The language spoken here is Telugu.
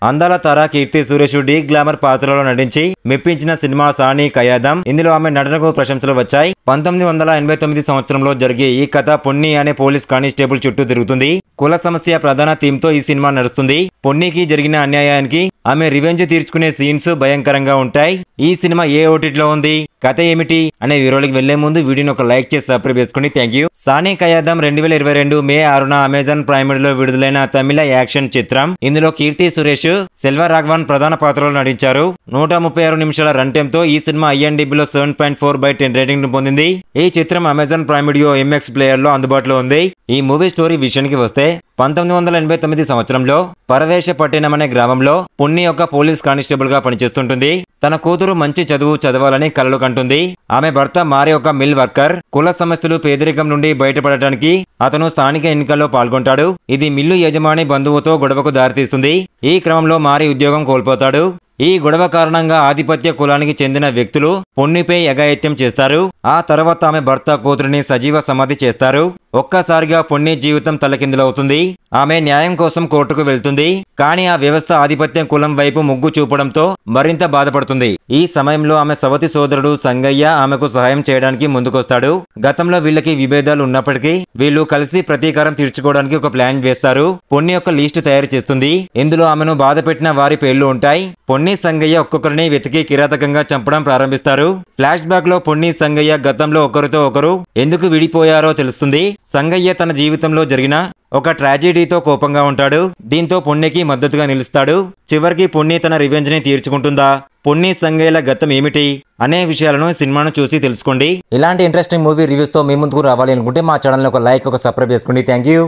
అందాల తార కీర్తి సురేష్ డీ గ్లామర్ పాత్రలో నటించి మెప్పించిన సినిమా సానీ కయాదం. ఇందులో ఆమె నటనకు ప్రశంసలు వచ్చాయి. 1989 సంవత్సరంలో జరిగే ఈ కథ పొన్ని అనే పోలీస్ కానిస్టేబుల్ చుట్టూ తిరుగుతుంది. కుల సమస్య ప్రధాన థీమ్ తో ఈ సినిమా నడుస్తుంది. పొన్నికి జరిగిన అన్యాయానికి ఆమె రివెంజ్ తీర్చుకునే సీన్స్ భయంకరంగా ఉంటాయి. ఈ సినిమా ఏ ఓటీటీలో ఉంది, కథ ఏమిటి అనే వివరాలకు వెళ్లే ముందు వీడియోని ఒక లైక్ చేసి సబ్స్క్రైబ్ చేసుకోండి. Thank you. సానీ కయాదం 2022 మే 6న అమెజాన్ ప్రైమ్ లో విడుదలైన తమిళ యాక్షన్ చిత్రం. ఇందులో కీర్తి సురేష్, సెల్వరాఘవన్ ప్రధాన పాత్రలో నటించారు. 136 నిమిషాల రన్ టైమ్ తో ఈ సినిమా IMDbలో 7.4/10 రేటింగ్ ను పొందింది. ఈ చిత్రం Amazon prime video MX player లో అందుబాటులో ఉంది. ఈ మూవీ స్టోరీ విషయానికి వస్తే 1989 సంవత్సరంలో పరదేశ పట్టణం అనే గ్రామంలో పొన్ని ఒక పోలీస్ కానిస్టేబుల్ గా పనిచేస్తుంటుంది. తన కూతురు మంచి చదువు చదవాలని కలలు కంటుంది. ఆమె భర్త మారి ఒక మిల్ వర్కర్. కుల సమస్యలు, పేదరికం నుండి బయటపడటానికి అతను స్థానిక ఎన్నికల్లో పాల్గొంటాడు. ఇది మిల్లు యజమాని బంధువుతో గొడవకు దారితీస్తుంది. ఈ క్రమంలో మారి ఉద్యోగం కోల్పోతాడు. ఈ గొడవ కారణంగా ఆధిపత్య కులానికి చెందిన వ్యక్తులు పొన్నిపై అఘాయిత్యం చేస్తారు. ఆ తర్వాత ఆమె భర్త కూతురిని సజీవ సమాధి చేస్తారు. ఒక్కసారిగా పొన్ని జీవితం తలకిందులవుతుంది. ఆమె న్యాయం కోసం కోర్టుకు వెళ్తుంది. కానీ ఆ వ్యవస్థ ఆధిపత్య కులం వైపు మొగ్గు చూపడంతో మరింత బాధపడుతుంది. ఈ సమయంలో ఆమె సవతి సోదరుడు సంగయ్య ఆమెకు సహాయం చేయడానికి ముందుకొస్తాడు. గతంలో వీళ్ళకి విభేదాలు ఉన్నప్పటికీ వీళ్ళు కలిసి ప్రతీకారం తీర్చుకోవడానికి ఒక ప్లాన్ వేస్తారు. పొన్ని యొక్క లిస్టు తయారు చేస్తుంది. ఇందులో ఆమెను బాధ పెట్టిన వారి పేర్లు ఉంటాయి. పొన్ని, సంగయ్య ఒక్కొక్కరిని వెతికి కిరాతకంగా చంపడం ప్రారంభిస్తారు. ఫ్లాష్ బ్యాక్ లో పొన్ని, సంగయ్య గతంలో ఒకరితో ఒకరు ఎందుకు విడిపోయారో తెలుస్తుంది. సంగయ్య తన జీవితంలో జరిగిన ఒక ట్రాజెడీతో కోపంగా ఉంటాడు. దీంతో పొన్నికి మద్దతుగా నిలుస్తాడు. చివరికి పొన్ని తన రివెంజ్ ని తీర్చుకుంటుందా, పొన్ని సంగయ్యల గతం ఏమిటి అనే విషయాలను సినిమాను చూసి తెలుసుకోండి. ఇలాంటి ఇంట్రెస్టింగ్ మూవీ రివ్యూస్ తో మీ ముందుకు రావాలి అనుకుంటే మా ఛానల్ ఒక లైక్, ఒక సబ్స్క్రైబ్ చేసుకోండి. Thank you.